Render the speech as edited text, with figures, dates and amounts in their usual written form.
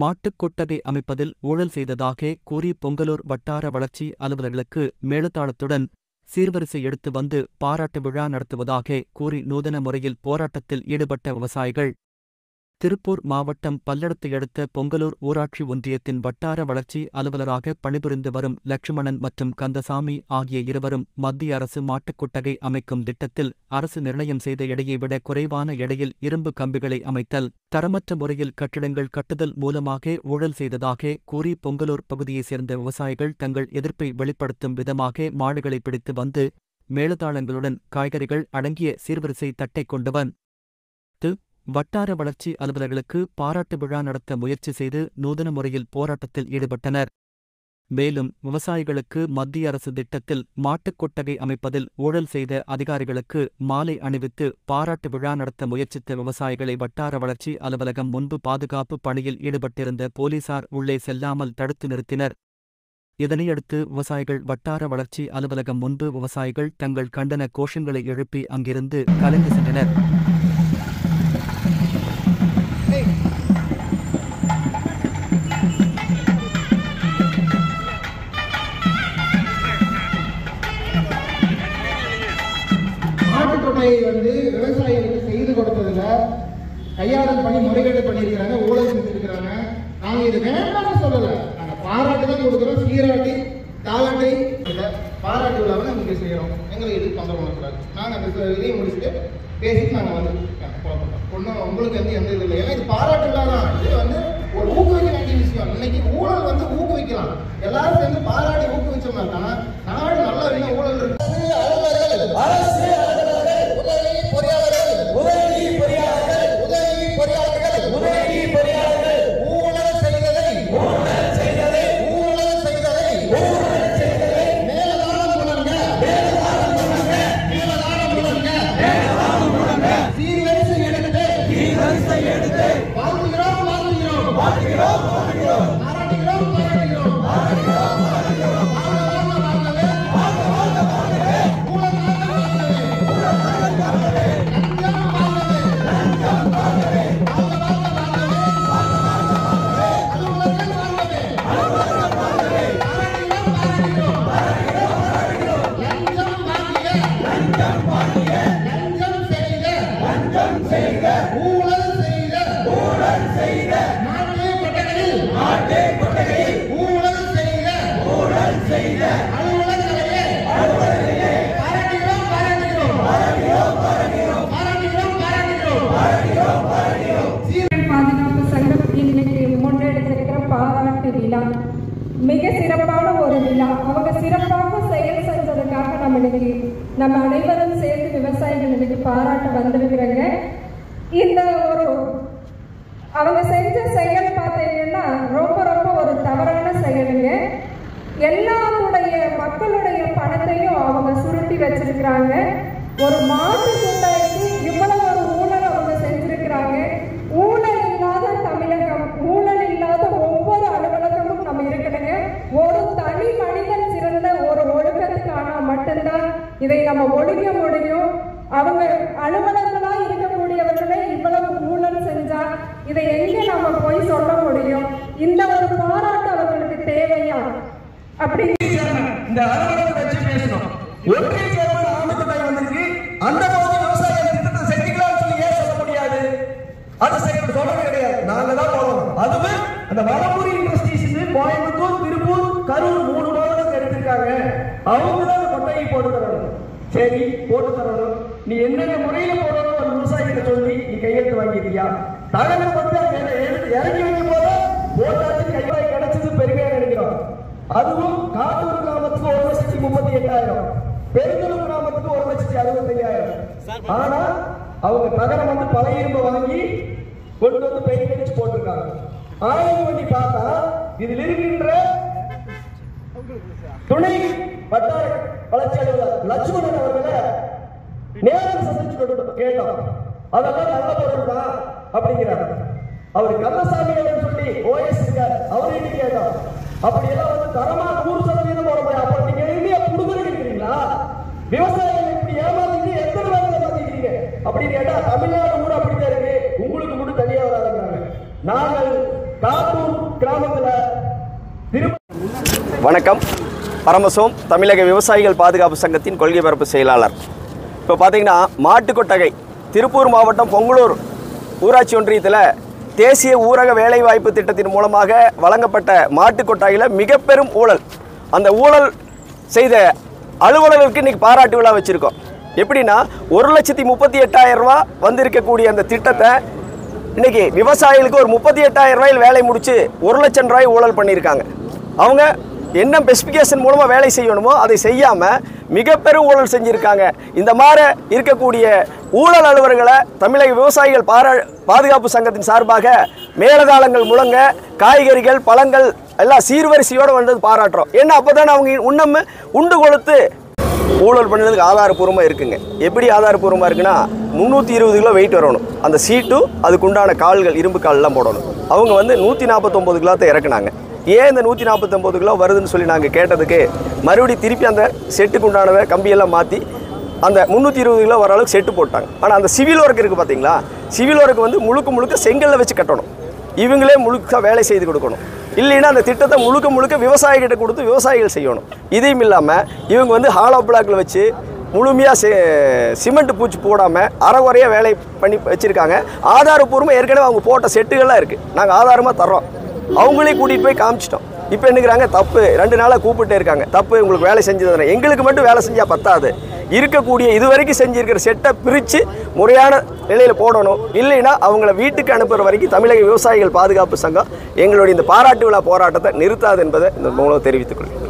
மாட்டுக் கொட்டகை அமைப்பதில் ஊழல் செய்ததாக கூறி பொங்கலூர் வட்டார வளர்ச்சி அலுவலர்களுக்கு மேளதாளத்துடன் சீர்வரிசை எடுத்து வந்து பாராட்டு விழா நடத்துவதாக கூறி நூதன முறையில் போராட்டத்தில் ஈடுபட்ட விவசாயிகள். திருப்பூர் மாவட்டம் பல்லடத்தை அடுத்த பொங்கலூர் ஊராட்சி ஒன்றியத்தின் வட்டார வளர்ச்சி அலுவலராக பணிபுரிந்து வரும் லட்சுமணன் மற்றும் கந்தசாமி ஆகிய இருவரும் மத்திய அரசு மாட்டுக் கொட்டகை அமைக்கும் திட்டத்தில் அரசு நிர்ணயம் செய்த எடையை விட குறைவான எடையில் இரும்பு கம்பிகளை அமைத்தல், தரமற்ற முறையில் கட்டிடங்கள் கட்டுதல் மூலமாக ஊழல் செய்ததாக கூறி பொங்கலூர் பகுதியைச் சேர்ந்த விவசாயிகள் தங்கள் எதிர்ப்பை வெளிப்படுத்தும் விதமாக மாடுகளை பிடித்து வந்து மேளதாளங்களுடன் காய்கறிகள் அடங்கிய சீர்வரிசை தட்டை கொண்டு வந்து வட்டார வளர்ச்சி அலுவலர்களுக்கு பாராட்டு விழா நடத்த முயற்சி செய்து நூதன முறையில் போராட்டத்தில் ஈடுபட்டனர். மேலும் விவசாயிகளுக்கு மத்திய அரசு திட்டத்தில் மாட்டுக் கொட்டகை அமைப்பதில் ஊழல் செய்த அதிகாரிகளுக்கு மாலை அணிவித்து பாராட்டு விழா நடத்த முயற்சித்த விவசாயிகளை வட்டார வளர்ச்சி அலுவலகம் முன்பு பாதுகாப்பு பணியில் ஈடுபட்டிருந்த போலீசார் உள்ளே செல்லாமல் தடுத்து நிறுத்தினர். இதனையடுத்து விவசாயிகள் வட்டார வளர்ச்சி அலுவலகம் முன்பு விவசாயிகள் தங்கள் கண்டன கோஷங்களை எழுப்பி அங்கிருந்து கலைந்து சென்றனர். விவசாயிகளுக்கு செய்து கொடுத்ததுல கையாளர் பணி முறைகேடு பண்ணியிருக்கிறாங்க, ஊழல் செஞ்சிருக்கிறாங்க. நாங்க இது வேண்டாம்னு சொல்லல, நாங்க பாராட்டு தான் கொடுக்குறோம். சீராட்டி தாளாட்டை பாராட்டு விழாவை நாங்க செய்யறோம். எங்களுக்கு இது தொந்தரவு பண்ணக்கூடாது. நாங்க அந்த இதையும் முடிச்சுட்டு பேசிட்டு நாங்க வந்து ஒன்றும் உங்களுக்கு வந்து எந்த இது இல்லை. ஏன்னா இது பாராட்டு விழா தான். இது வந்து ஒரு ஊக்குவிக்க வேண்டிய விஷயம். இன்னைக்கு ஊழல் வந்து ஊக்குவிக்கலாம். எல்லாரும் சேர்ந்து பாராட்டி ஊக்குவிச்சோம்னா தான் நாடு நல்லா இல்லை. ஊழல் இருக்கு. மிக சிறப்பான ஒரு விழா. அவங்க சிறப்பாக செயல் செஞ்சதுக்காக நம்ம அனைவரும் சேர்ந்து விவசாயிகள் இன்னைக்கு பாராட்ட வந்திருக்கிறாங்க. இந்த ஒரு அவங்க செஞ்ச செயல் பார்த்தீங்கன்னா ரொம்ப ரொம்ப ஒரு தவறான செயலுங்க. எல்லாருடைய மக்களுடைய பணத்தையும் அவங்க சுருட்டி வச்சிருக்கிறாங்க. ஒரு மாட்டு கூட்டாய்க்கு இவ்வளவு ஒரு ஊழல் அவங்க செஞ்சிருக்கிறாங்க. ஊழல் இல்லாத தமிழகம், ஊழல் இல்லாத ஒவ்வொரு அலுவலகமும் நம்ம இருக்கணுங்க. ஒரு தனி மனிதன் சிறந்த ஒரு ஒழுக்கத்துக்கான மட்டும்தான் இதை நம்ம ஒழிக்க முடியும். அவங்க அலுவலர்களா இருக்கக்கூடியவர்களே இவ்வளவு ஊழல் செஞ்சா இதை எங்க நம்ம போய் சொல்ல முடியும்? இந்த ஒரு பாராட்டு அவர்களுக்கு தேவையா? அப்படி இந்த அலுவலகத்தை வச்சு பேசணும். ஒற்றை சேர்மன் ஆண்டுக்குட்டாய் வந்திருக்கு. அந்த போது விவசாய திட்டத்தை செஞ்சுக்கலாம்னு சொல்லி ஏன் சொல்ல முடியாது? அது செய்யறது சொல்றது கிடையாது. நாங்க தான் போறோம். அதுவும் அந்த வடமூரி இண்டஸ்ட்ரீஸ் கோயம்புத்தூர், திருப்பூர், கரூர் 3 மாவட்டத்தை எடுத்திருக்காங்க. அவங்க தான் கொட்டையை போட்டு தரணும். சரி, போட்டு தரணும். நீ என்னென்ன முறையில போடணும் ஒரு விவசாயிகிட்ட சொல்லி நீ கையெழுத்து வாங்கிட்டியா? தகவல் வந்து இறங்கி வைக்கும் போது போட்டாச்சு, கைவாய் கிடைச்சது பெருமையா நினைக்கிறோம். அதுவும் காட்டூர் கிராமத்துக்கு 1,38,000, பெருந்தூர் கிராமத்துக்கு 1,65,000. ஆனா அவங்க தகரம் வந்து பழைய இரும்பு வாங்கி கொண்டு வந்து பெயிண்ட் அடிச்சு போட்டிருக்காங்க. ஆய்வு பண்ணி பார்த்தா இதில் இருக்கின்ற துணை வட்டார வளர்ச்சி அலுவலர் லட்சுமணன் அவர்களை நேரம் சந்திச்சு கேட்டோம். அதெல்லாம் நல்ல பொருள் தான் அப்படிங்கிறார். அவர் கந்தசாமி சொல்லி ஓஎஸ் இருக்கார், அவர்கிட்ட கேட்டோம். அப்படியெல்லாம் வந்து தரமா 100% போட முடியாது. அப்ப நீங்க இந்தியா கொடுக்குறீங்களா? விவசாயிகள் இப்படி ஏமாத்திட்டு எத்தனை பேர் ஏமாத்திக்கிறீங்க அப்படின்னு கேட்டா தமிழ்நாடு கூட அப்படித்தான் இருக்கு, உங்களுக்கு மட்டும் தனியா வராதுங்கிறாங்க. நாங்கள் காட்டூர் வணக்கம். பரமசோம், தமிழக விவசாயிகள் பாதுகாப்பு சங்கத்தின் கொள்கை பரப்பு செயலாளர். இப்போ பார்த்தீங்கன்னா மாட்டுக்கொட்டகை திருப்பூர் மாவட்டம் பொங்கலூர் ஊராட்சி ஒன்றியத்தில் தேசிய ஊரக வேலைவாய்ப்பு திட்டத்தின் மூலமாக வழங்கப்பட்ட மாட்டுக்கொட்டகையில் மிக பெரும் ஊழல். அந்த ஊழல் செய்த அலுவலர்களுக்கு இன்றைக்கி பாராட்டு விழா வச்சுருக்கோம். எப்படின்னா 1,38,000 ரூபா வந்திருக்கக்கூடிய அந்த திட்டத்தை இன்றைக்கி விவசாயிகளுக்கு ஒரு 38,000 ரூபாயில் வேலை முடித்து 1 லட்சம் ரூபாய் ஊழல் பண்ணியிருக்காங்க. அவங்க என்ன ஸ்பெசிஃபிகேஷன் மூலமாக வேலை செய்யணுமோ அதை செய்யாமல் மிக பெரும் ஊழல் செஞ்சுருக்காங்க. இந்த மாதிரி இருக்கக்கூடிய ஊழல் அலுவலர்களை தமிழக விவசாயிகள் பாதுகாப்பு சங்கத்தின் சார்பாக மேலதாளங்கள் முழங்க, காய்கறிகள் பழங்கள் எல்லாம் சீர்வரிசையோடு வந்தது பாராட்டுறோம். ஏன்னா அப்போ தானே அவங்க உண்டு கொடுத்து ஊழல் பண்ணுறதுக்கு ஆதாரப்பூர்வமாக இருக்குங்க. எப்படி ஆதாரப்பூர்வமாக இருக்குன்னா 320 கிலோ வெயிட் வரணும். அந்த சீட்டும் அதுக்குண்டான கால்கள் இரும்பு கால்லாம் போடணும். அவங்க 149 கிலோத்தை இறக்குனாங்க. ஏன் இந்த 149 கிலோ வருதுன்னு சொல்லி நாங்கள் கேட்டதுக்கு மறுபடியும் திருப்பி அந்த செட்டுக்கு உண்டானதை கம்பியெல்லாம் மாற்றி அந்த 320 கிலோ வர அளவுக்கு செட்டு போட்டாங்க. ஆனால் அந்த சிவில் ஒர்க் இருக்குது பார்த்தீங்களா, சிவில் ஒர்க்கு முழுக்க செங்கல்ல வச்சு கட்டணும். இவங்களே முழுக்க வேலை செய்து கொடுக்கணும். இல்லைன்னா அந்த திட்டத்தை முழுக்க விவசாயிகிட்ட கொடுத்து விவசாயிகள் செய்யணும். இதையும் இல்லாமல் இவங்க ஹாலோ பிளாக்கில் வச்சு முழுமையாக சிமெண்ட் பூச்சி போடாமல் அறகுறையாக வேலை பண்ணி வச்சுருக்காங்க. ஆதாரப்பூர்வமாக ஏற்கனவே அவங்க போட்ட செட்டுகள்லாம் இருக்குது. நாங்கள் ஆதாரமாக தர்றோம். அவங்களே கூட்டிகிட்டு போய் காமிச்சிட்டோம். இப்போ என்னங்கிறாங்க, தப்பு 2 நாளாக கூப்பிட்டே இருக்காங்க, தப்பு உங்களுக்கு வேலை செஞ்சதுன்னு. எங்களுக்கு மட்டும் வேலை செஞ்சால் பத்தாது, இருக்கக்கூடிய இதுவரைக்கும் செஞ்சுருக்கிற செட்டை பிரித்து முறையான நிலையில் போடணும். இல்லைன்னா அவங்கள வீட்டுக்கு அனுப்புகிற வரைக்கும் தமிழக விவசாயிகள் பாதுகாப்பு சங்கம் எங்களுடைய இந்த பாராட்டு விழா போராட்டத்தை நிறுத்தாது என்பதை இந்த மூலம் தெரிவித்துக் கொள்கிறேன்.